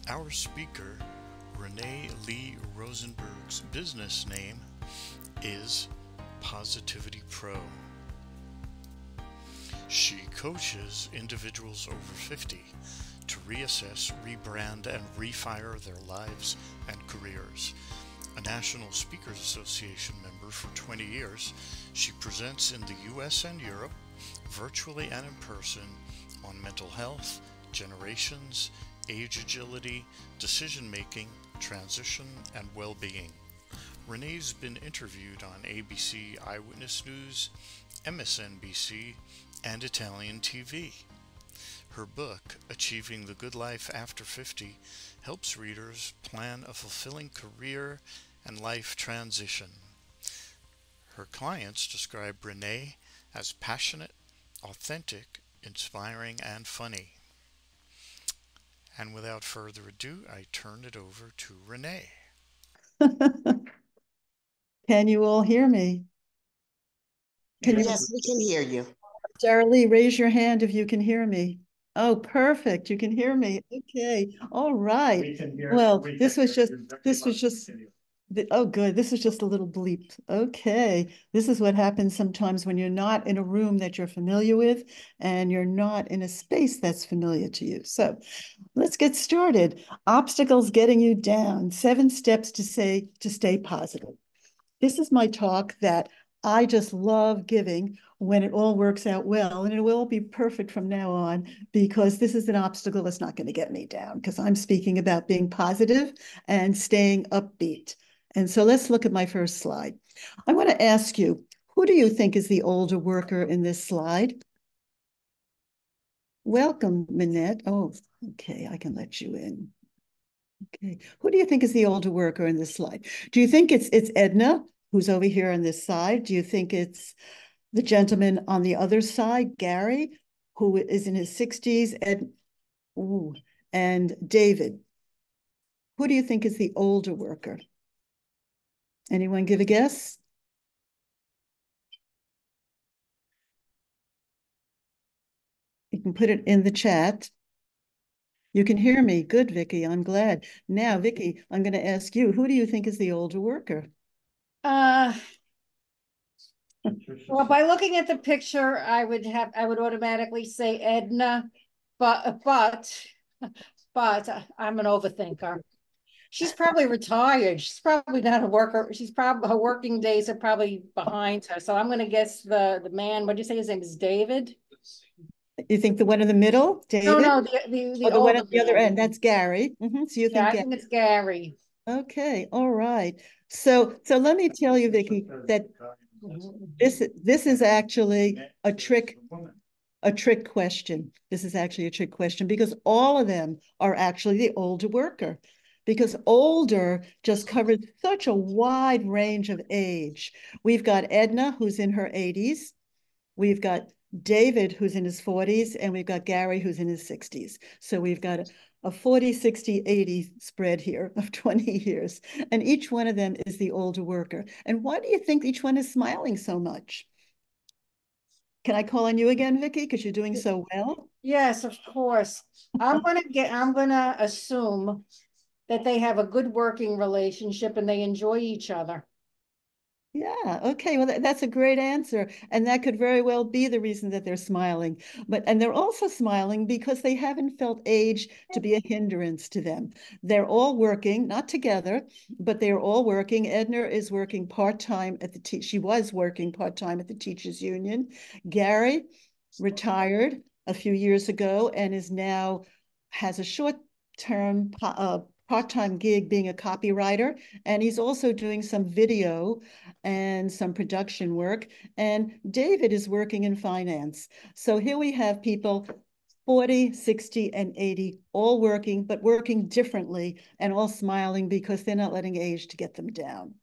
Our speaker, Renee Lee Rosenberg's business name is Positivity Pro. She coaches individuals over 50 to reassess, rebrand, and refire their lives and careers. A National Speakers Association member for 20 years, she presents in the US and Europe, virtually and in person, on mental health, generations, age agility, decision-making, transition, and well-being. Renee's been interviewed on ABC Eyewitness News, MSNBC, and Italian TV. Her book, Achieving the Good Life After 50, helps readers plan a fulfilling career and life transition. Her clients describe Renee as passionate, authentic, inspiring, and funny. And without further ado, I turn it over to Renee. Can you all hear me? Yes, we can hear you. Sarah Lee, raise your hand if you can hear me. Oh, perfect. You can hear me. Okay. All right. Well, this was just, oh, good. This is just a little bleep. Okay. This is what happens sometimes when you're not in a room that you're familiar with and you're not in a space that's familiar to you. So let's get started. Obstacles getting you down. 7 steps to stay positive. This is my talk that I just love giving when it all works out well, and it will be perfect from now on because this is an obstacle that's not going to get me down because I'm speaking about being positive and staying upbeat. And so let's look at my first slide. I want to ask you, who do you think is the older worker in this slide? Welcome, Minette. Oh, okay, I can let you in. Okay, who do you think is the older worker in this slide? Do you think it's Edna, who's over here on this side? Do you think it's the gentleman on the other side, Gary, who is in his 60s, and David? Who do you think is the older worker? Anyone give a guess? You can put it in the chat. You can hear me. Good, Vicky. I'm glad. Now, Vicky, I'm going to ask you, who do you think is the older worker? Well, by looking at the picture, I would automatically say Edna, but I'm an overthinker. She's probably retired. She's probably not a worker. Her working days are probably behind her. So I'm going to guess the man. What do you say his name is? David? You think the one in the middle, David? No, the the one at the other end. That's Gary. So you think? I think it's Gary. Okay, all right. So let me tell you, Vicky, that this is actually a trick question. This is actually a trick question because all of them are actually the older worker, because older just covers such a wide range of age. We've got Edna, who's in her 80s. We've got David, who's in his 40s, and we've got Gary, who's in his 60s. So we've got a 40, 60, 80 spread here of 20 years. And each one of them is the older worker. And why do you think each one is smiling so much? Can I call on you again, Vicky, because you're doing so well? Yes, of course. I'm gonna assume that they have a good working relationship and they enjoy each other. Yeah, okay. Well, that's a great answer. And that could very well be the reason that they're smiling. And they're also smiling because they haven't felt age to be a hindrance to them. They're all working, not together, but they're all working. Edna is working part-time at she was working part-time at the Teachers Union. Gary retired a few years ago and is now has a short-term part-time gig being a copywriter, and he's also doing some video and some production work. And David is working in finance. So here we have people 40, 60, and 80, all working, but working differently and all smiling because they're not letting age to get them down.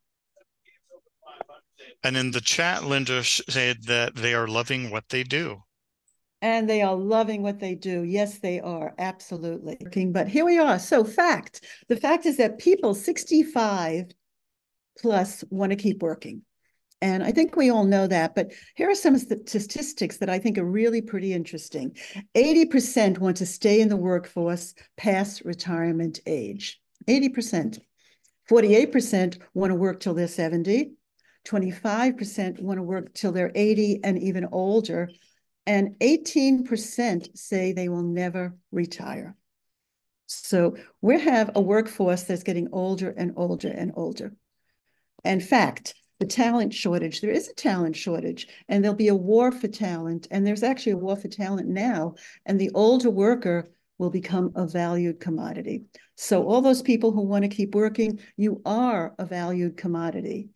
And in the chat, Linda said that they are loving what they do. And they are loving what they do. Yes, they are. Absolutely. But here we are. So fact. The fact is that people 65 plus want to keep working. And I think we all know that, but here are some statistics that I think are really pretty interesting. 80% want to stay in the workforce past retirement age. 80%. 48% want to work till they're 70. 25% want to work till they're 80 and even older. And 18% say they will never retire. So we have a workforce that's getting older and older and older. In fact, the talent shortage, there is a talent shortage, and there'll be a war for talent. And there's actually a war for talent now. And the older worker will become a valued commodity. So all those people who want to keep working, you are a valued commodity.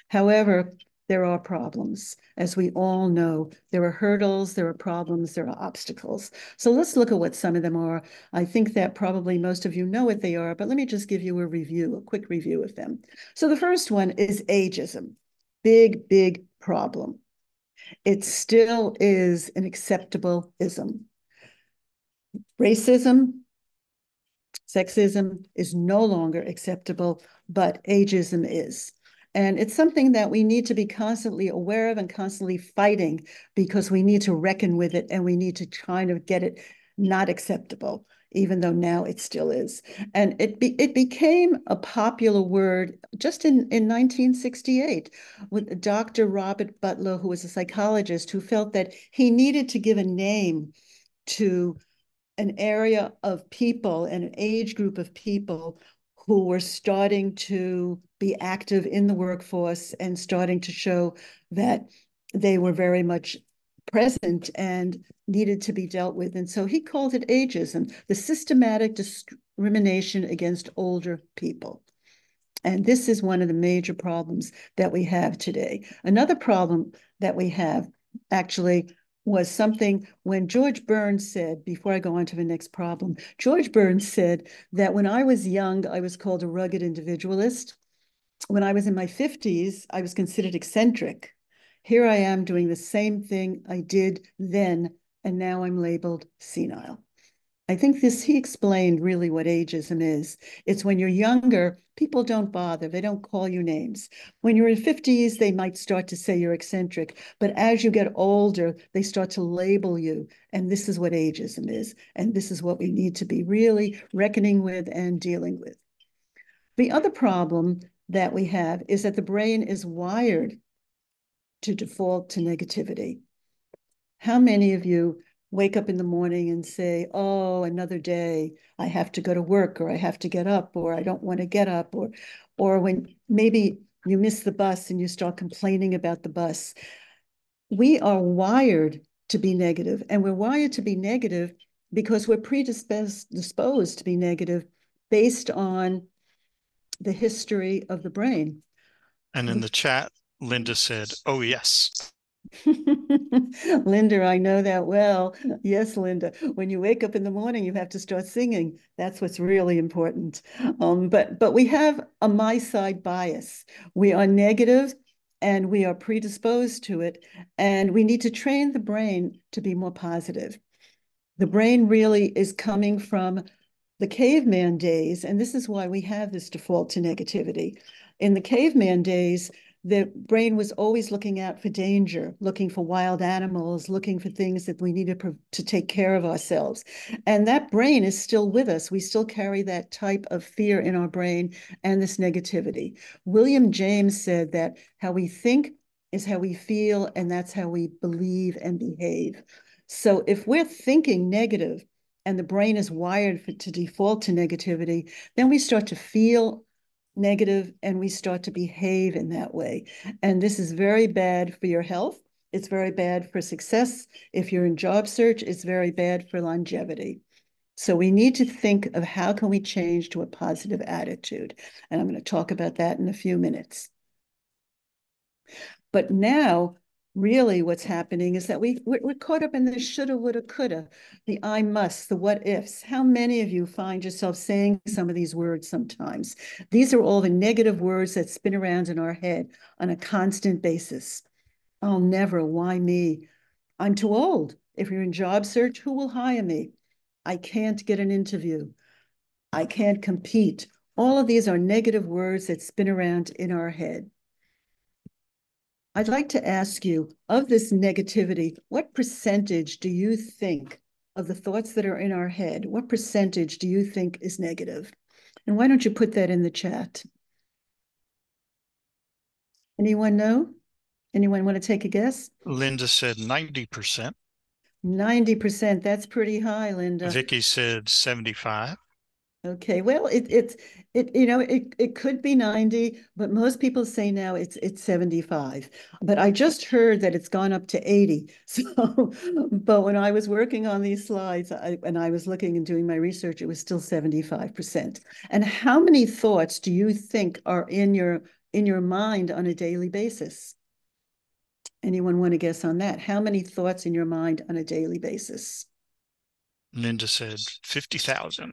However, there are problems. As we all know, there are hurdles, there are problems, there are obstacles. So let's look at what some of them are. I think that probably most of you know what they are, but let me just give you a quick review of them. So the first one is ageism. Big, big problem. It still is an acceptable ism. Racism, sexism is no longer acceptable, but ageism is. And it's something that we need to be constantly aware of and constantly fighting, because we need to reckon with it and we need to kind of get it not acceptable, even though now it still is. And it became a popular word just in 1968 with Dr. Robert Butler, who was a psychologist, who felt that he needed to give a name to an area of people and an age group of people who were starting to be active in the workforce and starting to show that they were very much present and needed to be dealt with. And so he called it ageism, the systematic discrimination against older people. And this is one of the major problems that we have today. Another problem that we have actually was something when George Burns said, before I go on to the next problem, George Burns said that when I was young, I was called a rugged individualist. When I was in my 50s, I was considered eccentric. Here I am doing the same thing I did then, and now I'm labeled senile. I think he explained really what ageism is. It's when you're younger, people don't bother. They don't call you names. When you're in 50s, they might start to say you're eccentric. But as you get older, they start to label you. And this is what ageism is. And this is what we need to be really reckoning with and dealing with. The other problem that we have is that the brain is wired to default to negativity. How many of you wake up in the morning and say, oh, another day, I have to go to work, or I have to get up, or I don't want to get up, or when maybe you miss the bus and you start complaining about the bus. We are wired to be negative, and we're wired to be negative because we're predisposed to be negative based on the history of the brain. And in the chat, Linda said, oh, yes. Linda, I know that well. Yes, Linda. When you wake up in the morning, you have to start singing. That's what's really important. But we have a my side bias. We are negative and we are predisposed to it. And we need to train the brain to be more positive. The brain really is coming from the caveman days, and this is why we have this default to negativity. In the caveman days, the brain was always looking out for danger, looking for wild animals, looking for things that we needed to take care of ourselves. And that brain is still with us. We still carry that type of fear in our brain and this negativity. William James said that how we think is how we feel, and that's how we believe and behave. So if we're thinking negative and the brain is wired to default to negativity, then we start to feel negative and we start to behave in that way. And this is very bad for your health. It's very bad for success. If you're in job search, it's very bad for longevity. So we need to think of how can we change to a positive attitude. And I'm going to talk about that in a few minutes. But now, really what's happening is that we're caught up in the shoulda, woulda, coulda, the I must, the what ifs. How many of you find yourself saying some of these words sometimes? These are all the negative words that spin around in our head on a constant basis. I'll never, why me? I'm too old. If you're in job search, who will hire me? I can't get an interview. I can't compete. All of these are negative words that spin around in our head. I'd like to ask you, of this negativity, what percentage do you think of the thoughts that are in our head, what percentage do you think is negative? And why don't you put that in the chat? Anyone know? Anyone want to take a guess? Linda said 90%. 90%. That's pretty high, Linda. Vicky said 75. Okay, well, it could be 90, but most people say now it's 75. But I just heard that it's gone up to 80. So, but when I was working on these slides, and I was looking and doing my research, it was still 75%. And how many thoughts do you think are in your mind on a daily basis? Anyone want to guess on that? How many thoughts in your mind on a daily basis? Linda said 50,000.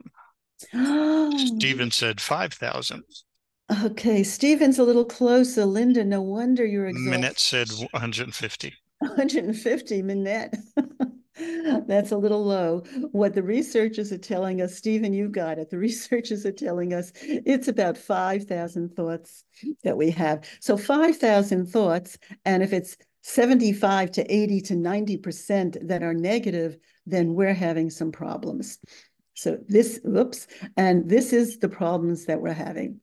Stephen said 5,000. Okay, Stephen's a little closer. Linda, no wonder you're exhausted. Minette said 150. 150, Minette. That's a little low. What the researchers are telling us, Stephen, you got it. The researchers are telling us it's about 5,000 thoughts that we have. So 5,000 thoughts, and if it's 75 to 80 to 90% that are negative, then we're having some problems. So this is the problems that we're having.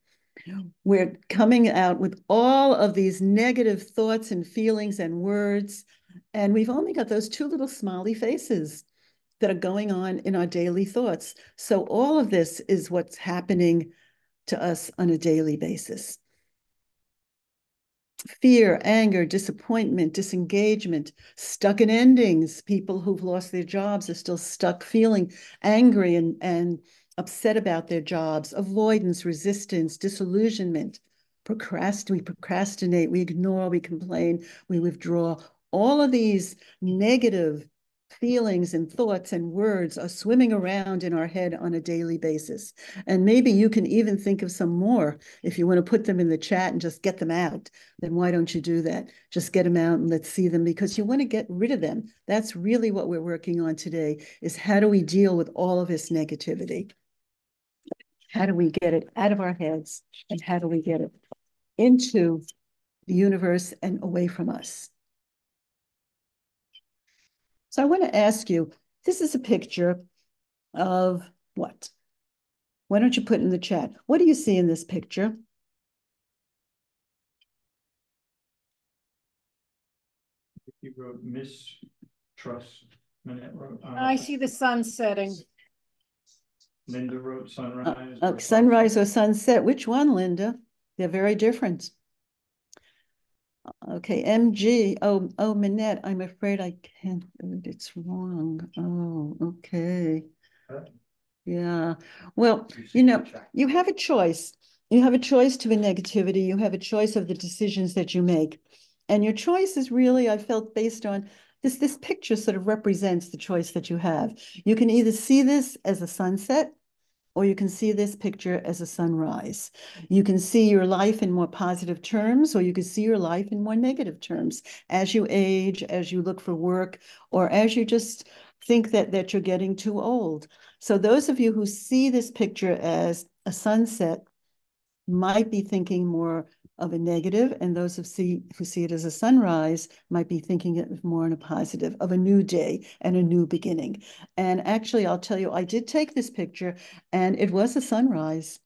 We're coming out with all of these negative thoughts and feelings and words, and we've only got those two little smiley faces that are going on in our daily thoughts. So all of this is what's happening to us on a daily basis. Fear, anger, disappointment, disengagement, stuck in endings. People who've lost their jobs are still stuck feeling angry and upset about their jobs. Avoidance, resistance, disillusionment, we procrastinate, we ignore, we complain, we withdraw. All of these negative feelings and thoughts and words are swimming around in our head on a daily basis. And maybe you can even think of some more. If you want to put them in the chat and just get them out, then why don't you do that? Just get them out and let's see them, because you want to get rid of them. That's really what we're working on today, is how do we deal with all of this negativity? How do we get it out of our heads, and how do we get it into the universe and away from us? So I want to ask you, this is a picture of what? Why don't you put in the chat? What do you see in this picture? You wrote mistrust. Minette wrote. I see the sun setting. Linda wrote sunrise. Sunrise or sunset. Which one, Linda? They're very different. Okay, MG. Oh, Minette, I'm afraid I can't. It's wrong. Oh, okay. Yeah. Well, you have a choice. You have a choice to the negativity. You have a choice of the decisions that you make. And your choice is really, I felt, based on this picture sort of represents the choice that you have. You can either see this as a sunset, or you can see this picture as a sunrise. You can see your life in more positive terms, or you can see your life in more negative terms as you age, as you look for work, or as you just think that you're getting too old. So those of you who see this picture as a sunset might be thinking more of a negative, and those who see it as a sunrise might be thinking it more in a positive, of a new day and a new beginning. And actually, I'll tell you, I did take this picture, and it was a sunrise.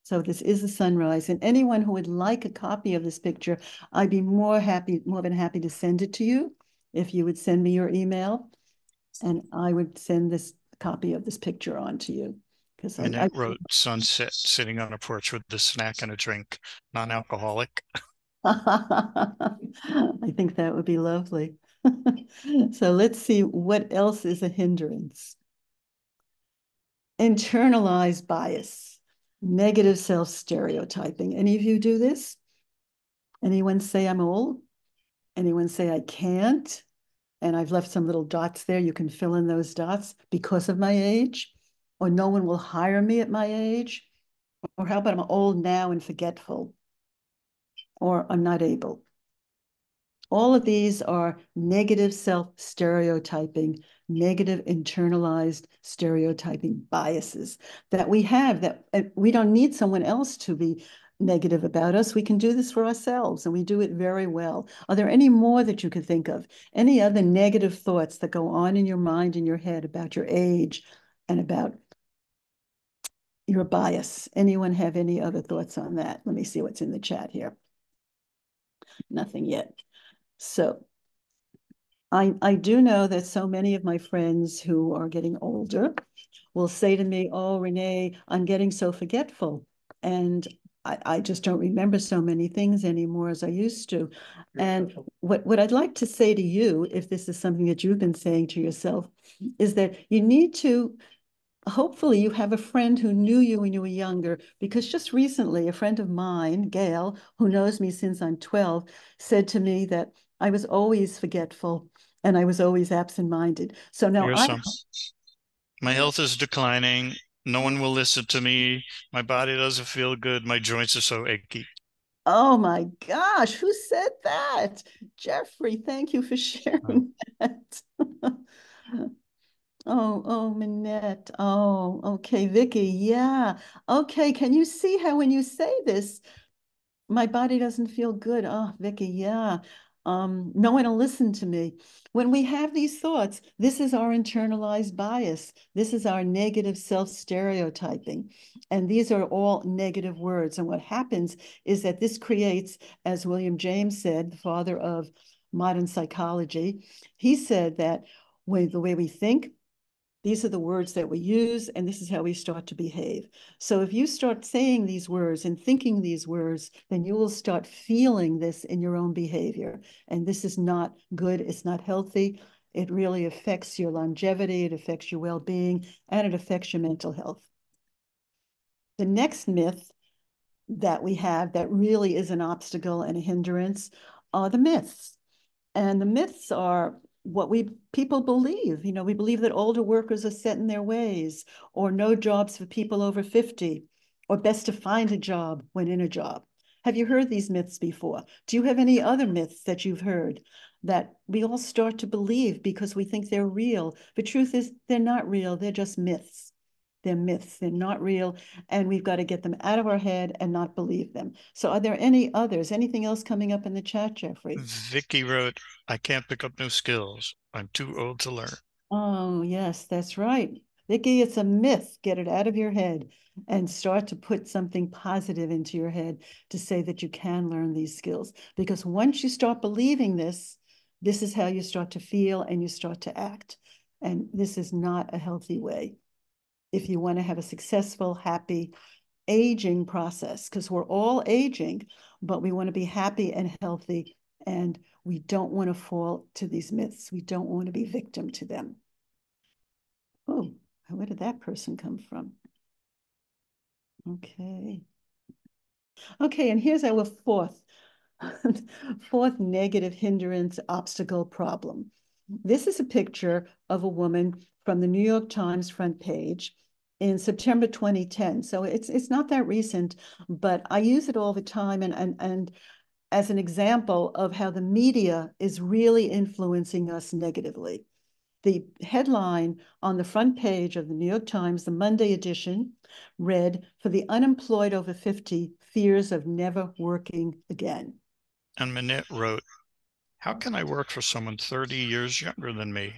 So this is a sunrise. And anyone who would like a copy of this picture, I'd be more than happy to send it to you if you would send me your email, and I would send this copy of this picture on to you. Minette wrote sunset, sitting on a porch with a snack and a drink, non-alcoholic. I think that would be lovely. So let's see what else is a hindrance. Internalized bias, negative self-stereotyping. Any of you do this? Anyone say I'm old? Anyone say I can't? And I've left some little dots there. You can fill in those dots because of my age. Or no one will hire me at my age. Or how about I'm old now and forgetful? Or I'm not able. All of these are negative self-stereotyping, negative internalized stereotyping biases that we have, that we don't need someone else to be negative about us, we can do this for ourselves, and we do it very well. Are there any more that you can think of? Any other negative thoughts that go on in your mind, in your head about your age and about your bias? Anyone have any other thoughts on that? Let me see what's in the chat here. Nothing yet. So I do know that so many of my friends who are getting older will say to me, oh, Renee, I'm getting so forgetful. And I just don't remember so many things anymore as I used to. And what I'd like to say to you, if this is something that you've been saying to yourself, is that you need to, hopefully you have a friend who knew you when you were younger, because just recently a friend of mine, Gail, who knows me since I'm 12, said to me that I was always forgetful and I was always absent-minded. So now my health is declining. No one will listen to me. My body doesn't feel good. My joints are so achy. Oh my gosh, who said that? Jeffrey, thank you for sharing that. Oh, Minette. Oh, okay, Vicky. Yeah. Okay, can you see how when you say this, my body doesn't feel good? Oh, Vicky, yeah. No one will listen to me. When we have these thoughts, this is our internalized bias. This is our negative self-stereotyping. And these are all negative words. And what happens is that this creates, as William James said, the father of modern psychology, he said that the way we think, these are the words that we use, and this is how we start to behave. So if you start saying these words and thinking these words, then you will start feeling this in your own behavior. And this is not good. It's not healthy. It really affects your longevity. It affects your well-being, and it affects your mental health. The next myth that we have that really is an obstacle and a hindrance are the myths. And the myths are what people believe. You know, we believe that older workers are set in their ways, or no jobs for people over 50, or best to find a job when in a job. Have you heard these myths before? Do you have any other myths that you've heard that we all start to believe because we think they're real? The truth is they're not real. They're just myths. They're myths. They're not real. And we've got to get them out of our head and not believe them. So are there any others? Anything else coming up in the chat, Jeffrey? Vicky wrote, I can't pick up new skills. I'm too old to learn. Oh, yes, that's right. Vicky, it's a myth. Get it out of your head and start to put something positive into your head to say that you can learn these skills. Because once you start believing this, this is how you start to feel and you start to act. And this is not a healthy way if you want to have a successful, happy aging process, because we're all aging, but we want to be happy and healthy, and we don't want to fall to these myths. We don't want to be victim to them. Oh, where did that person come from? Okay. Okay, and here's our fourth negative hindrance obstacle problem. This is a picture of a woman from the New York Times front page in September 2010. So it's not that recent, but I use it all the time and as an example of how the media is really influencing us negatively. The headline on the front page of the New York Times, the Monday edition, read, "For the unemployed over 50, fears of never working again." And Minette wrote, how can I work for someone 30 years younger than me?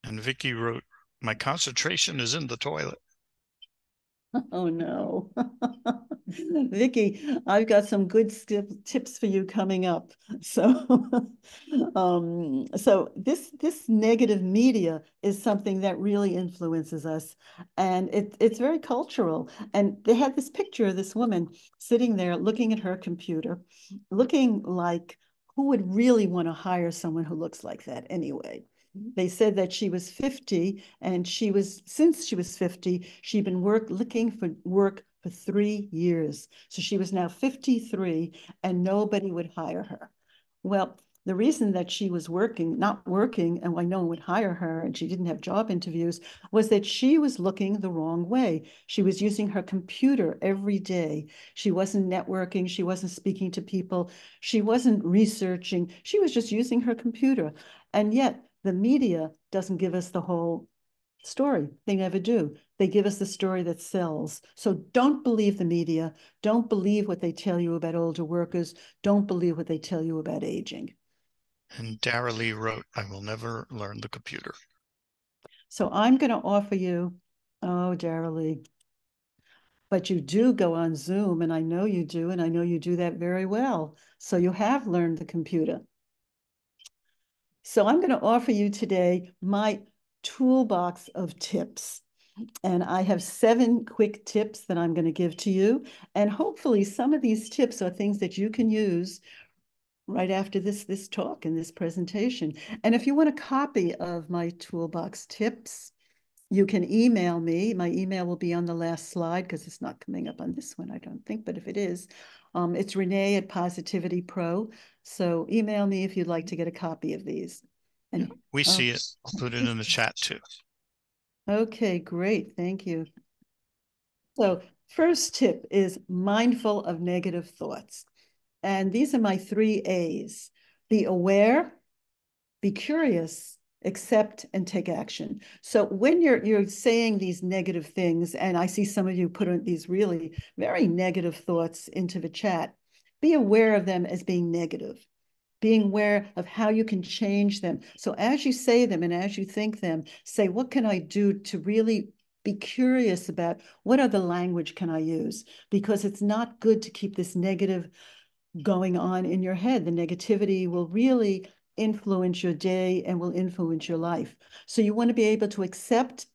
And Vicky wrote, my concentration is in the toilet. Oh no. Vicky, I've got some good tips for you coming up. So so this negative media is something that really influences us, and it's very cultural. And they had this picture of this woman sitting there looking at her computer, looking like, who would really want to hire someone who looks like that anyway? They said that she was 50, and since she was 50, she'd been looking for work for 3 years. So she was now 53, and nobody would hire her. Well, the reason that she was not working, and why no one would hire her, and she didn't have job interviews, was that she was looking the wrong way. She was using her computer every day. She wasn't networking. She wasn't speaking to people. She wasn't researching. She was just using her computer. And yet the media doesn't give us the whole story. They never do. They give us the story that sells. So don't believe the media. Don't believe what they tell you about older workers. Don't believe what they tell you about aging. And Dara Lee wrote, I will never learn the computer. So I'm going to offer you, oh, Dara Lee, but you do go on Zoom, and I know you do, and I know you do that very well. So you have learned the computer. So I'm going to offer you today my toolbox of tips. And I have 7 quick tips that I'm going to give to you. And hopefully some of these tips are things that you can use right after this talk and this presentation. And if you want a copy of my toolbox tips, you can email me. My email will be on the last slide because it's not coming up on this one, I don't think, but if it is, it's Renee at Positivity Pro. So email me if you'd like to get a copy of these. And we see it. I'll put it in the chat too. Okay, great. Thank you. So first tip is mindful of negative thoughts. And these are my 3 A's. Be aware, be curious, accept, and take action. So when you're saying these negative things, and I see some of you put in these really very negative thoughts into the chat, be aware of them as being negative, being aware of how you can change them. So as you say them and as you think them, say, what can I do to really be curious about what other language can I use? Because it's not good to keep this negative going on in your head. The negativity will really influence your day and will influence your life. So you want to be able to accept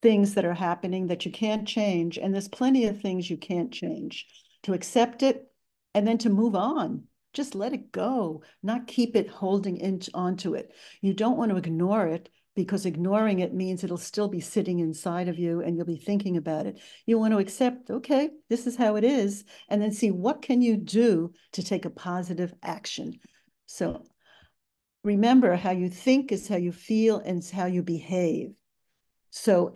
things that are happening that you can't change. And there's plenty of things you can't change. To accept it and then to move on. Just let it go, not keep it holding onto it. You don't want to ignore it because ignoring it means it'll still be sitting inside of you and you'll be thinking about it. You want to accept, okay, this is how it is, and then see what can you do to take a positive action. So remember, how you think is how you feel and it's how you behave. So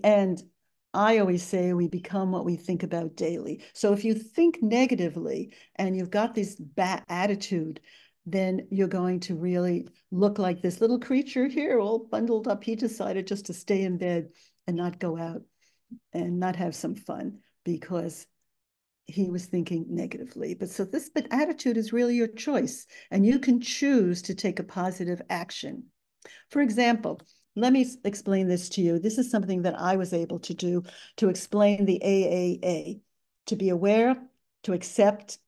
and I always say we become what we think about daily. So if you think negatively and you've got this bad attitude, then you're going to really look like this little creature here, all bundled up. He decided just to stay in bed and not go out and not have some fun because he was thinking negatively. But attitude is really your choice, and you can choose to take a positive action. For example, let me explain this to you. This is something that I was able to do to explain the AAA, to be aware, to accept,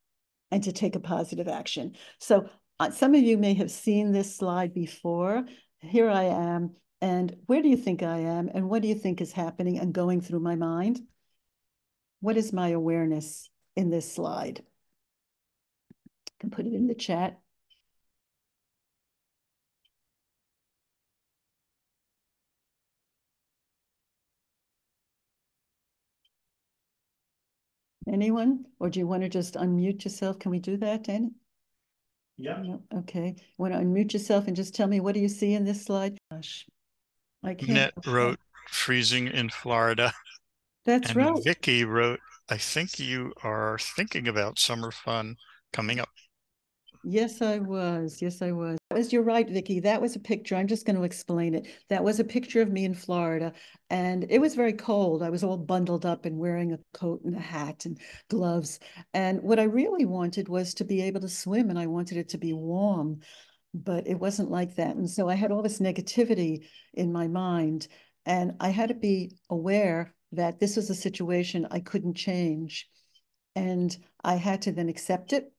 and to take a positive action. So some of you may have seen this slide before. Here I am. And where do you think I am? And what do you think is happening and going through my mind? What is my awareness in this slide? I can put it in the chat. Anyone? Or do you want to just unmute yourself? Can we do that, Dan? Yeah. No? Okay. Want to unmute yourself and just tell me, what do you see in this slide? Gosh, I can't. Minette wrote, freezing in Florida. That's right. And Vicky wrote, I think you are thinking about summer fun coming up. Yes, I was. Yes, I was. You're right, Vicky. That was a picture. I'm just going to explain it. That was a picture of me in Florida, and it was very cold. I was all bundled up and wearing a coat and a hat and gloves. And what I really wanted was to be able to swim, and I wanted it to be warm, but it wasn't like that. And so I had all this negativity in my mind, and I had to be aware that this was a situation I couldn't change. And I had to then accept it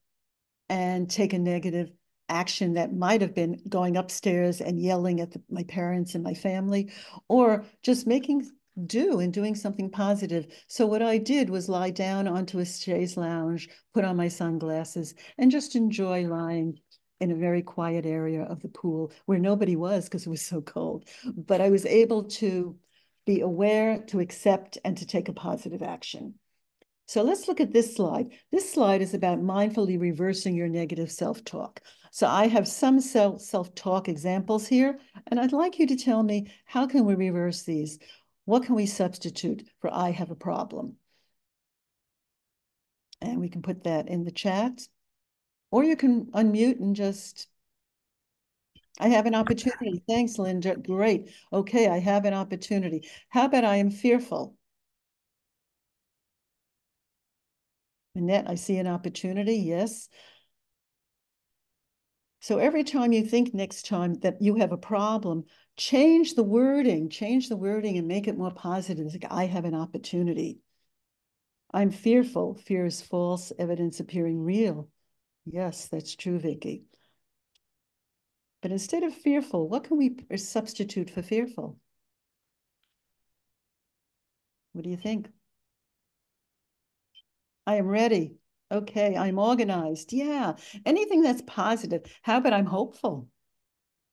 and take a negative action that might have been going upstairs and yelling at my parents and my family, or just making do and doing something positive. So what I did was lie down onto a chaise lounge, put on my sunglasses, and just enjoy lying in a very quiet area of the pool where nobody was because it was so cold. But I was able to be aware, to accept, and to take a positive action. So let's look at this slide. This slide is about mindfully reversing your negative self-talk. So I have some self-talk examples here, and I'd like you to tell me, how can we reverse these? What can we substitute for I have a problem? And we can put that in the chat, or you can unmute and just I have an opportunity. Thanks, Linda. Great. Okay, I have an opportunity. How about I am fearful? Annette, I see an opportunity. Yes. So every time you think next time that you have a problem, change the wording and make it more positive. It's like, I have an opportunity. I'm fearful. Fear is false, evidence appearing real. Yes, that's true, Vicky. But instead of fearful, what can we substitute for fearful? What do you think? I am ready. Okay, I'm organized. Yeah, anything that's positive. How about I'm hopeful?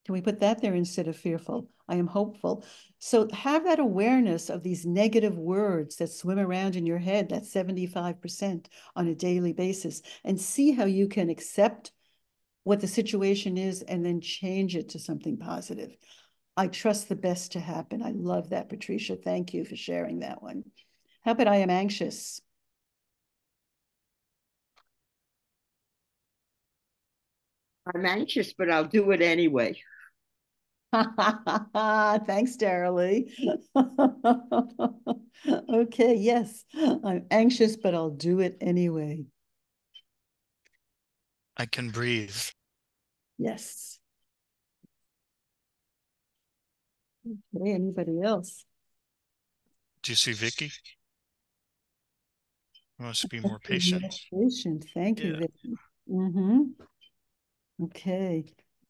Can we put that there instead of fearful? I am hopeful. So have that awareness of these negative words that swim around in your head, that's 75% on a daily basis, and see how you can accept what the situation is and then change it to something positive. I trust the best to happen. I love that, Patricia. Thank you for sharing that one. How about I am anxious? I'm anxious, but I'll do it anyway. Thanks, Daralee. Okay, yes, I'm anxious, but I'll do it anyway. I can breathe. Yes. Okay, anybody else? Do you see Vicky? Must be more patient. Patient. Thank you, Yeah. Vicky. Mm-hmm. Okay.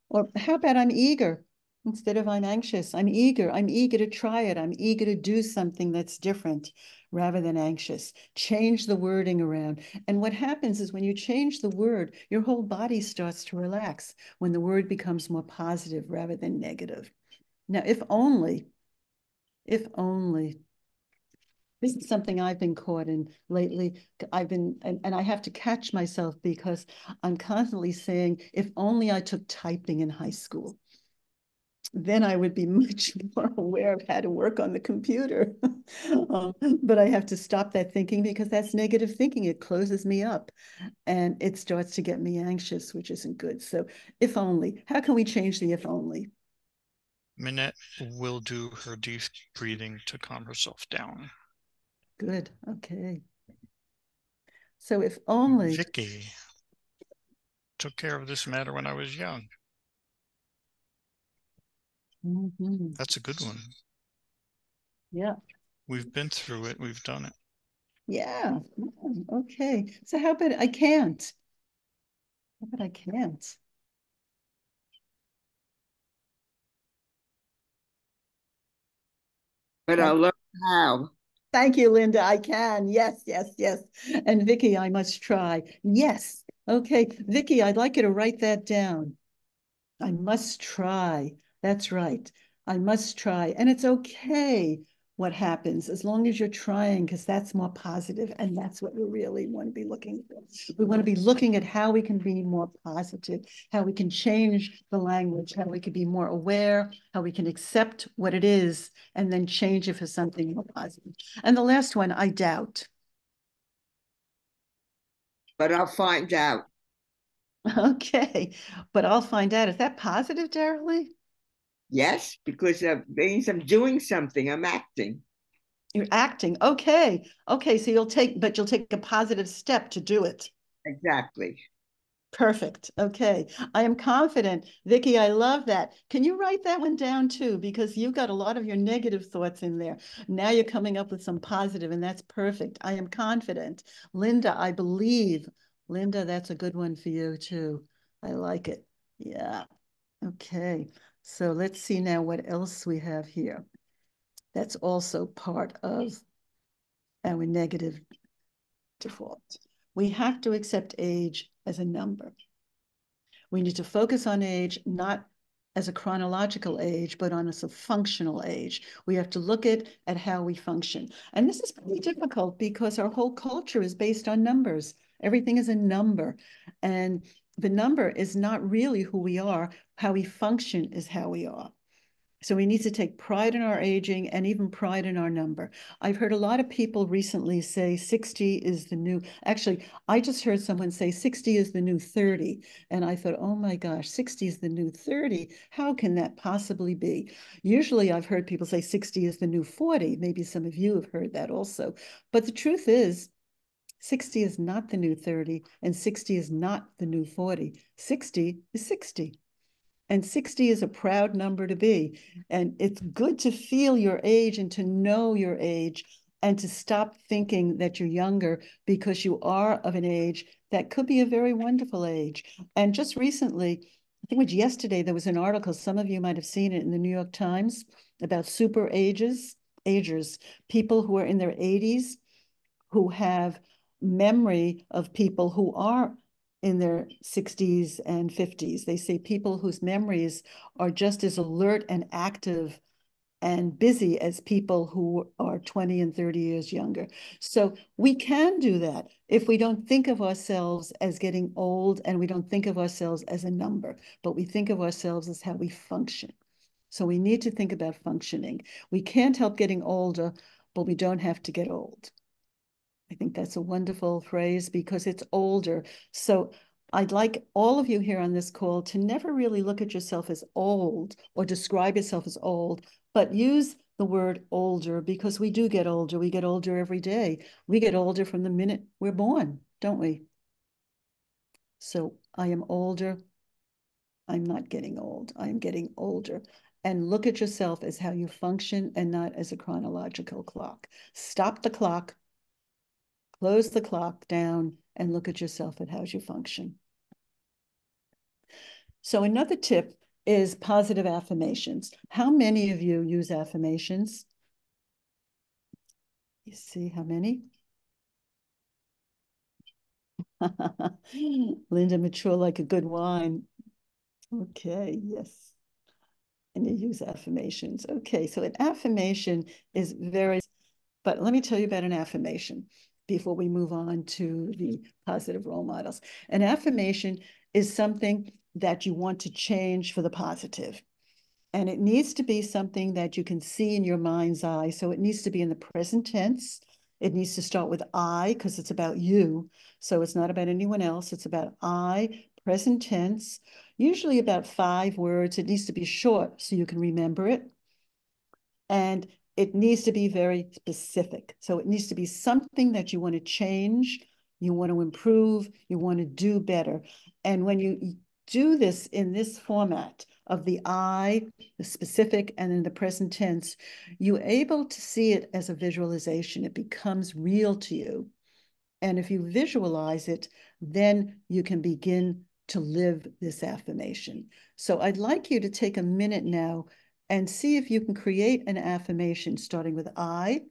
Or how about I'm eager? Instead of I'm anxious, I'm eager. I'm eager to try it. I'm eager to do something that's different rather than anxious. Change the wording around. And what happens is when you change the word, your whole body starts to relax when the word becomes more positive rather than negative. Now, if only, this is something I've been caught in lately. And I have to catch myself because I'm constantly saying, if only I took typing in high school, then I would be much more aware of how to work on the computer. But I have to stop that thinking because that's negative thinking. It closes me up and it starts to get me anxious, which isn't good. So if only, how can we change the if only? Minette will do her deep breathing to calm herself down. Good, okay. So if only. Vicky took care of this matter when I was young. Mm-hmm. That's a good one. Yeah. We've been through it. We've done it. Yeah. Okay. So how about I can't? How about I can't? But I'll learn how. Thank you, Linda. I can. Yes, yes, yes. And Vicky, I must try. Yes. Okay. Vicky, I'd like you to write that down. I must try. That's right. I must try. And it's okay what happens as long as you're trying, because that's more positive, and that's what we really want to be looking for. We want to be looking at how we can be more positive, how we can change the language, how we can be more aware, how we can accept what it is, and then change it for something more positive. And the last one, I doubt. But I'll find out. Okay, but I'll find out. Is that positive, Daralee? Yes, because it means I'm doing something. I'm acting. You're acting. Okay. Okay. So you'll take a positive step to do it. Exactly. Perfect. Okay. I am confident. Vicky, I love that. Can you write that one down too? Because you've got a lot of your negative thoughts in there. Now you're coming up with some positive, and that's perfect. I am confident. Linda, I believe. Linda, that's a good one for you too. I like it. Yeah. Okay. So let's see now what else we have here. That's also part of our negative default. We have to accept age as a number. We need to focus on age, not as a chronological age, but on as a functional age. We have to look at how we function. And this is pretty difficult because our whole culture is based on numbers. Everything is a number. And the number is not really who we are. How we function is how we are. So we need to take pride in our aging and even pride in our number. I've heard a lot of people recently say 60 is the new, actually, I just heard someone say 60 is the new 30. And I thought, oh my gosh, 60 is the new 30. How can that possibly be? Usually I've heard people say 60 is the new 40. Maybe some of you have heard that also. But the truth is, 60 is not the new 30 and 60 is not the new 40. 60 is 60. And 60 is a proud number to be. And it's good to feel your age and to know your age and to stop thinking that you're younger because you are of an age that could be a very wonderful age. And just recently, I think it was yesterday, there was an article, some of you might have seen it in the New York Times, about agers, people who are in their 80s who have memory of people who are in their 60s and 50s. They say people whose memories are just as alert and active and busy as people who are 20 and 30 years younger. So we can do that if we don't think of ourselves as getting old and we don't think of ourselves as a number, but we think of ourselves as how we function. So we need to think about functioning. We can't help getting older, but we don't have to get old. I think that's a wonderful phrase because it's older. So I'd like all of you here on this call to never really look at yourself as old or describe yourself as old, but use the word older because we do get older. We get older every day. We get older from the minute we're born, don't we? So I am older. I'm not getting old. I'm getting older. And look at yourself as how you function and not as a chronological clock. Stop the clock. Close the clock down and look at yourself at how you function. So another tip is positive affirmations. How many of you use affirmations? You see how many? Linda, mature like a good wine. Okay, yes. And you use affirmations. Okay, so an affirmation is very, but let me tell you about an affirmation before we move on to the positive role models. An affirmation is something that you want to change for the positive. And it needs to be something that you can see in your mind's eye. So it needs to be in the present tense. It needs to start with I because it's about you. So it's not about anyone else. It's about I, present tense, usually about 5 words. It needs to be short so you can remember it. And it needs to be very specific. So it needs to be something that you want to change, you want to improve, you want to do better. And when you do this in this format of the I, the specific, and in the present tense, you're able to see it as a visualization. It becomes real to you. And if you visualize it, then you can begin to live this affirmation. So I'd like you to take a minute now and see if you can create an affirmation starting with I,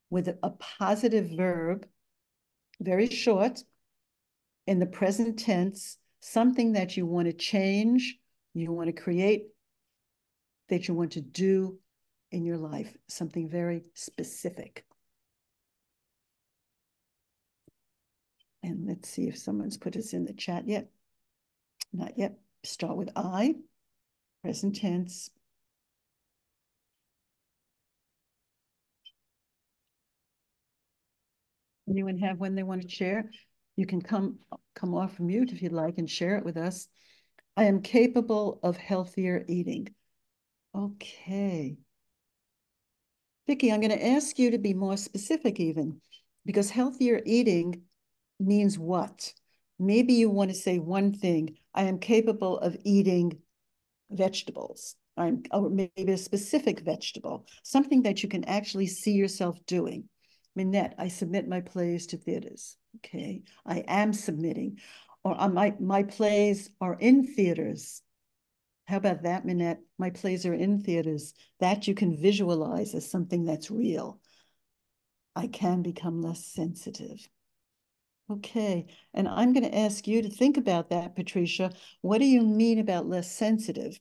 with a positive verb, very short, in the present tense, something that you want to change, you want to create, that you want to do in your life, something very specific. And let's see if someone's put us in the chat yet. Not yet. Start with I, present tense. Anyone have one they want to share? You can come off mute if you'd like and share it with us. I am capable of healthier eating. Okay. Vicki, I'm going to ask you to be more specific even, because healthier eating means what? Maybe you want to say one thing. I am capable of eating vegetables. Or maybe a specific vegetable, something that you can actually see yourself doing. Minette, I submit my plays to theaters. Okay, I am submitting. Or my plays are in theaters. How about that, Minette? My plays are in theaters. That you can visualize as something that's real. I can become less sensitive. Okay, and I'm going to ask you to think about that, Patricia. What do you mean about less sensitive?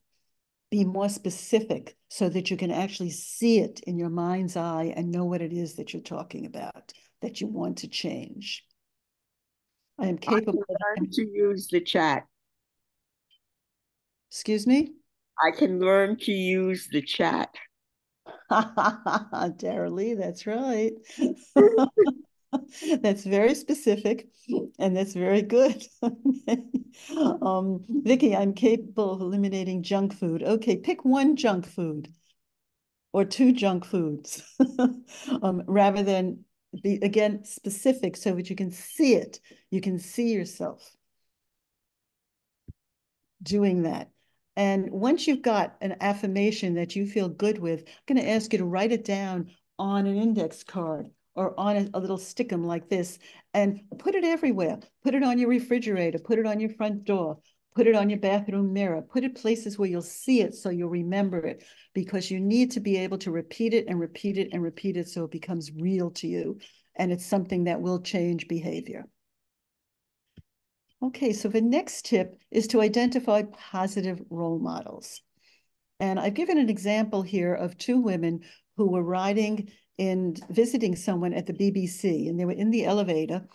Be more specific so that you can actually see it in your mind's eye and know what it is that you're talking about, that you want to change. I am capable I learned to use the chat. Excuse me? I can learn to use the chat. Dara Lee, that's right. That's very specific and that's very good. Vicky, I'm capable of eliminating junk food. Okay, pick one junk food or two junk foods rather than be, again, specific so that you can see it. You can see yourself doing that. And once you've got an affirmation that you feel good with, I'm going to ask you to write it down on an index card or on a little stickum like this and put it everywhere. Put it on your refrigerator, put it on your front door, put it on your bathroom mirror, put it places where you'll see it so you'll remember it, because you need to be able to repeat it and repeat it and repeat it so it becomes real to you. And it's something that will change behavior. Okay, so the next tip is to identify positive role models. And I've given an example here of two women who were riding and visiting someone at the BBC, and they were in the elevator,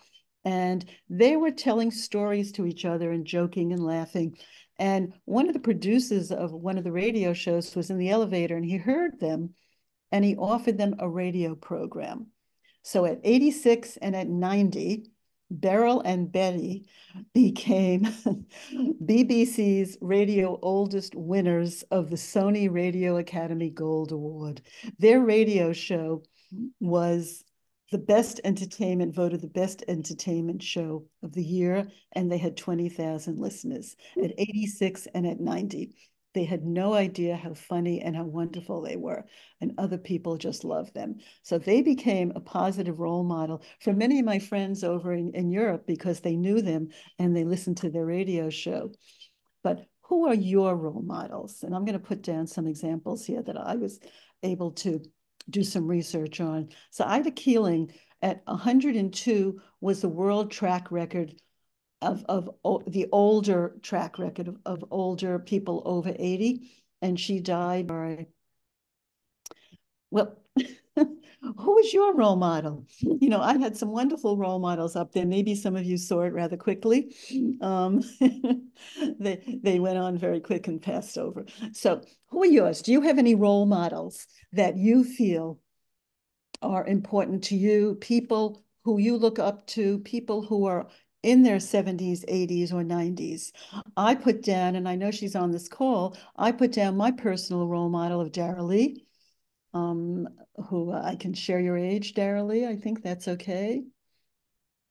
and they were telling stories to each other and joking and laughing. And one of the producers of one of the radio shows was in the elevator, and he heard them, and he offered them a radio program. So at 86 and at 90, Beryl and Betty became BBC's radio oldest winners of the Sony Radio Academy Gold Award. Their radio show was the best entertainment, voted the best entertainment show of the year, and they had 20,000 listeners at 86 and at 90. They had no idea how funny and how wonderful they were, and other people just loved them. So they became a positive role model for many of my friends over in Europe because they knew them and they listened to their radio show. But who are your role models? And I'm going to put down some examples here that I was able to do some research on. So Ida Keeling at 102 was the world track record of the older track record of older people over 80, and she died by, well, who was your role model? You know, I had some wonderful role models up there. Maybe some of you saw it rather quickly. They went on very quick and passed over. So who are yours? Do you have any role models that you feel are important to you, people who you look up to, people who are in their 70s, 80s, or 90s? I put down, and I know she's on this call, I put down my personal role model of Dara Lee, who I can share your age, Dara Lee. I think that's okay.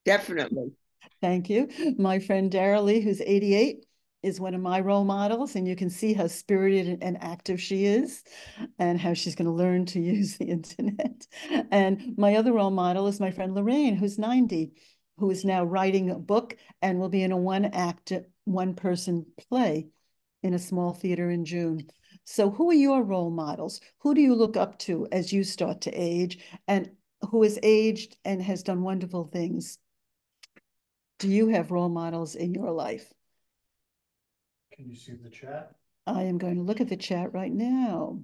Definitely. Thank you. My friend Dara Lee, who's 88, is one of my role models, and you can see how spirited and active she is and how she's going to learn to use the internet. And my other role model is my friend Lorraine, who's 90, who is now writing a book and will be in a one-act, one-person play in a small theater in June. So who are your role models? Who do you look up to as you start to age, and who has aged and has done wonderful things? Do you have role models in your life? Can you see the chat? I am going to look at the chat right now.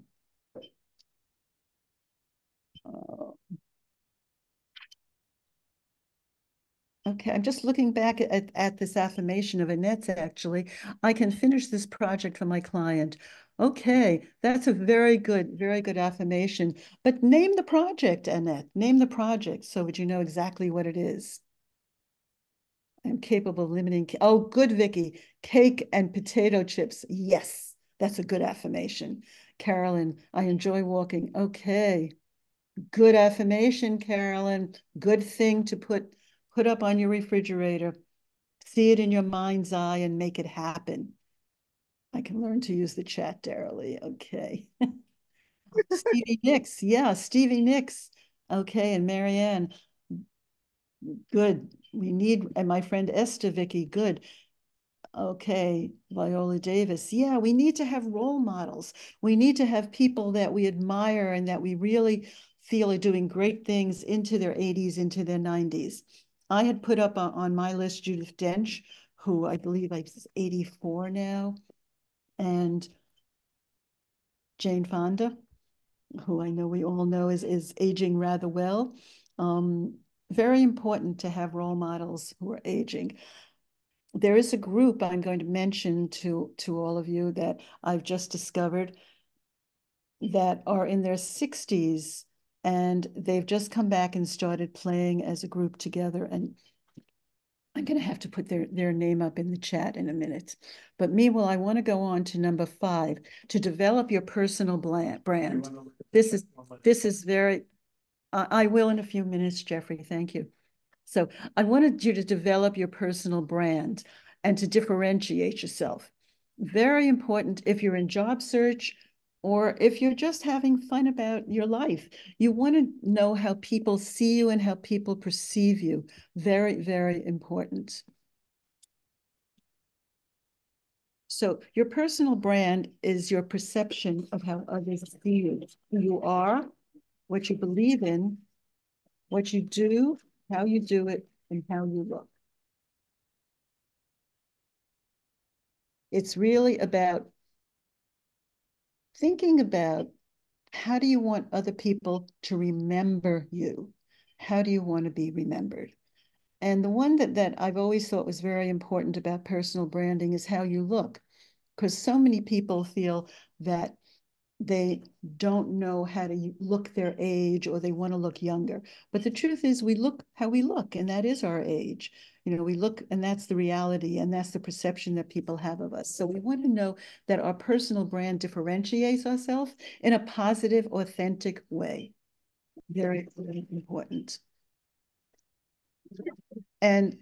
Okay, I'm just looking back at this affirmation of Annette's, actually. I can finish this project for my client. Okay, that's a very good affirmation. But name the project, Annette. Name the project so that you know exactly what it is. I'm capable of limiting. Oh, good, Vicky. Cake and potato chips. Yes, that's a good affirmation. Carolyn, I enjoy walking. Okay, good affirmation, Carolyn. Good thing to put up on your refrigerator. See it in your mind's eye and make it happen. I can learn to use the chat, Darrelly. Okay. Stevie Nicks. Yeah, Stevie Nicks. Okay, and Marianne. Good. We need, and my friend Esther, Vicky, good. Okay, Viola Davis. Yeah, we need to have role models. We need to have people that we admire and that we really feel are doing great things into their 80s, into their 90s. I had put up on my list Judith Dench, who I believe is 84 now, and Jane Fonda, who I know we all know is aging rather well. Very important to have role models who are aging. there is a group I'm going to mention to all of you that I've just discovered that are in their 60s, and they've just come back and started playing as a group together. And I'm going to have to put their name up in the chat in a minute. But meanwhile, I want to go on to number 5, to develop your personal brand. This is very, I will in a few minutes, Jeffrey, thank you. So I wanted you to develop your personal brand and to differentiate yourself. Very important if you're in job search or if you're just having fun about your life. You want to know how people see you and how people perceive you. Very, very important. So your personal brand is your perception of how others see you, who you are, what you believe in, what you do, how you do it, and how you look. It's really about thinking about how do you want other people to remember you? How do you want to be remembered? And the one that I've always thought was very important about personal branding is how you look, because so many people feel that they don't know how to look their age or they want to look younger. But the truth is we look how we look, and that is our age. You know, we look, and that's the reality, and that's the perception that people have of us. So we want to know that our personal brand differentiates ourselves in a positive, authentic way. Very, very important. And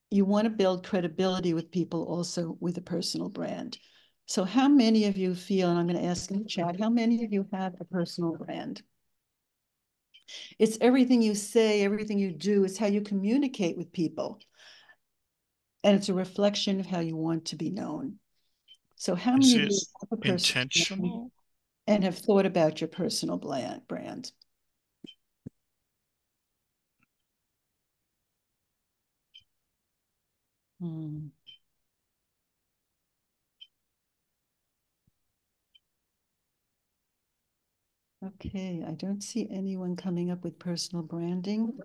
you want to build credibility with people also with a personal brand. So how many of you feel, and I'm going to ask in the chat, how many of you have a personal brand? It's everything you say, everything you do, it's how you communicate with people. And it's a reflection of how you want to be known. So how many of you have a personal intentional and have thought about your personal brand? Okay, I don't see anyone coming up with personal branding.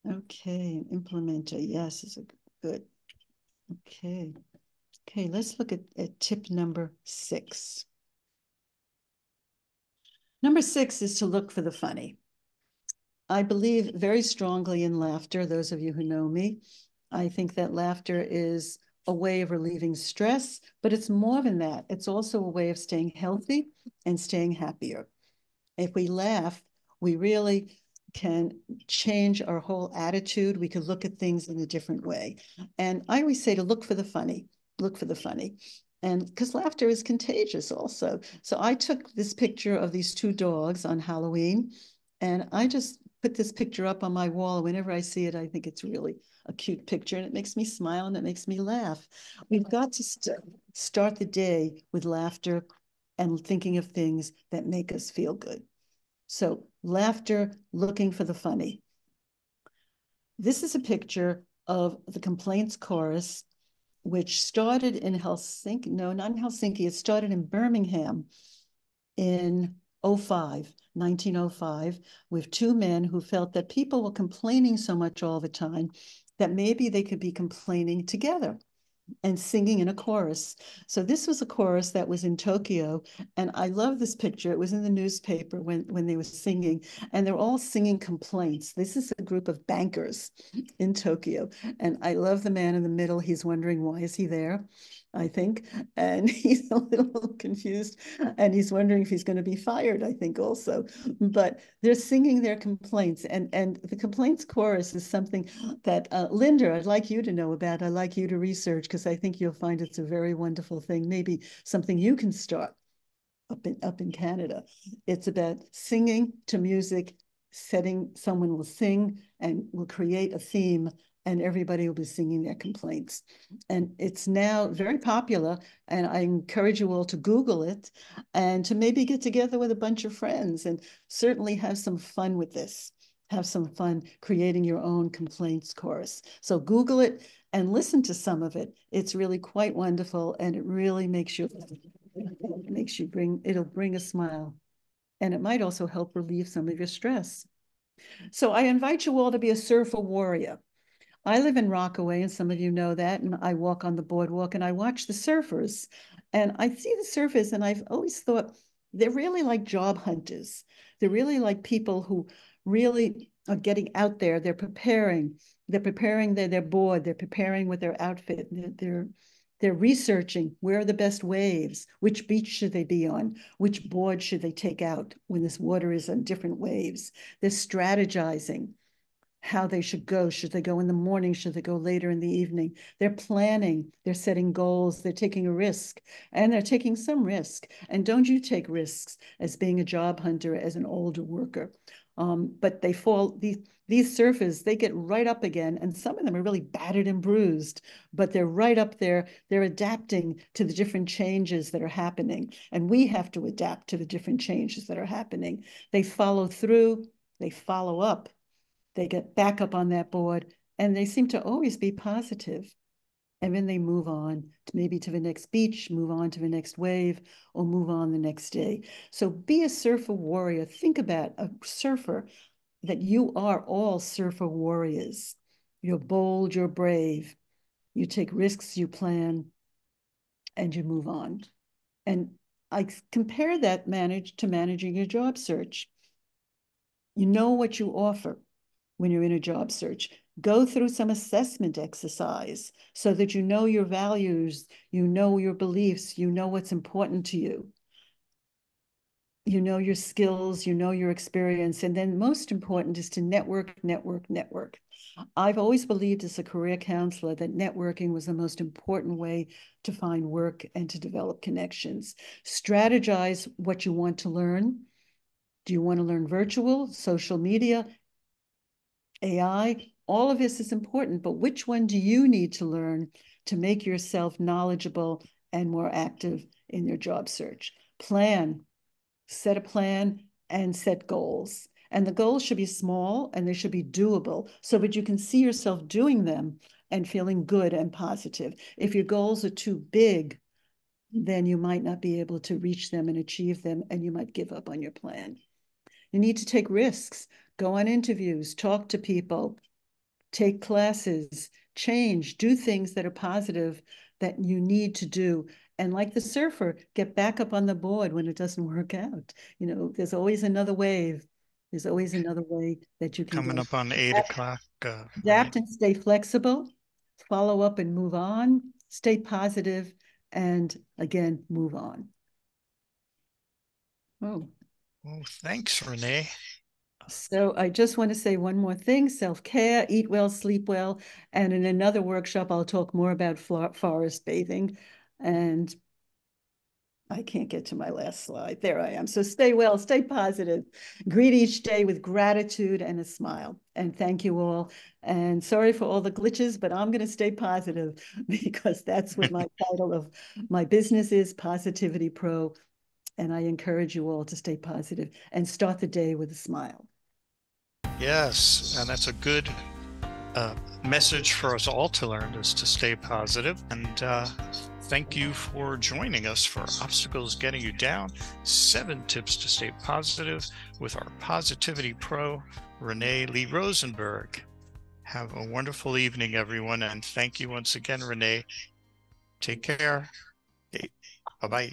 Okay, implementer, yes, is a good. Okay, let's look at tip number 6. Number 6 is to look for the funny. I believe very strongly in laughter, those of you who know me. I think that laughter is a way of relieving stress, but it's more than that. It's also a way of staying healthy and staying happier. If we laugh, we really can change our whole attitude. We could look at things in a different way. And I always say to look for the funny, look for the funny. And because laughter is contagious also. So I took this picture of these 2 dogs on Halloween, and I just put this picture up on my wall. Whenever I see it, I think it's really a cute picture, and it makes me smile and it makes me laugh. We've got to start the day with laughter and thinking of things that make us feel good. So laughter, looking for the funny. This is a picture of the complaints chorus, which started in Helsinki. No, not in Helsinki. It started in Birmingham in 1905, with 2 men who felt that people were complaining so much all the time that maybe they could be complaining together and singing in a chorus. So this was a chorus that was in Tokyo, and I love this picture. It was in the newspaper when they were singing, and they're all singing complaints. This is a group of bankers in Tokyo, and I love the man in the middle. He's wondering, why is he there? I think, and he's a little confused, and he's wondering if he's going to be fired, I think also. But they're singing their complaints, and the complaints chorus is something that Linda, I'd like you to know about. I'd like you to research, because I think you'll find it's a very wonderful thing, maybe something you can start up in Canada. It's about singing to music, someone will sing and will create a theme, and everybody will be singing their complaints. And it's now very popular, and I encourage you all to Google it and to maybe get together with a bunch of friends and certainly have some fun with this. Have some fun creating your own complaints chorus. So Google it and listen to some of it. It's really quite wonderful, and it really it'll bring a smile. And it might also help relieve some of your stress. So I invite you all to be a surfer warrior. I live in Rockaway, and some of you know that, and I walk on the boardwalk and I watch the surfers. And I see the surfers, and I've always thought they're really like job hunters. They're really like people who really are getting out there. They're preparing. They're bored. They're preparing with their outfit. They're researching where are the best waves, which beach should they be on, which board should they take out when this water is on different waves. They're strategizing how they should go. Should they go in the morning? Should they go later in the evening? They're planning, they're setting goals, they're taking a risk, and they're taking some risk. And don't you take risks as being a job hunter, as an older worker. But they fall, these surfers, they get right up again, and some of them are really battered and bruised, but they're right up there. They're adapting to the different changes that are happening, and we have to adapt to the different changes that are happening. They follow through, they follow up, they get back up on that board, and they seem to always be positive. And then they move on to maybe to the next beach, move on to the next wave, or move on the next day. So be a surfer warrior. Think about a surfer, that you are all surfer warriors. You're bold, you're brave, you take risks, you plan, and you move on. And I compare that to managing your job search. You know what you offer when you're in a job search. Go through some assessment exercise so that you know your values, you know your beliefs, you know what's important to you. You know your skills, you know your experience, and then most important is to network, network, network. I've always believed as a career counselor that networking was the most important way to find work and to develop connections. Strategize what you want to learn. Do you want to learn virtual, social media, AI? All of this is important, but which one do you need to learn to make yourself knowledgeable and more active in your job search? Plan. Set a plan and set goals. And the goals should be small and they should be doable so that you can see yourself doing them and feeling good and positive. If your goals are too big, then you might not be able to reach them and achieve them, and you might give up on your plan. You need to take risks, go on interviews, talk to people, take classes, change, do things that are positive that you need to do. And like the surfer, get back up on the board when it doesn't work out. You know, there's always another wave. There's always another way that you can Coming go. up on 8 o'clock. Adapt and stay flexible, follow up and move on, stay positive, and again, move on. Oh. Well, thanks, Renee. So I just want to say one more thing: self-care, eat well, sleep well. And in another workshop, I'll talk more about forest bathing. And I can't get to my last slide. There I am. So stay well, stay positive. Greet each day with gratitude and a smile. And thank you all. And sorry for all the glitches, but I'm going to stay positive because that's what my title of my business is, Positivity Pro. And I encourage you all to stay positive and start the day with a smile. Yes, and that's a good message for us all to learn, is to stay positive. And thank you for joining us for Obstacles Getting You Down, 7 tips to stay positive with our Positivity Pro, Renee Lee Rosenberg. Have a wonderful evening, everyone. And thank you once again, Renee. Take care. Okay. Bye-bye.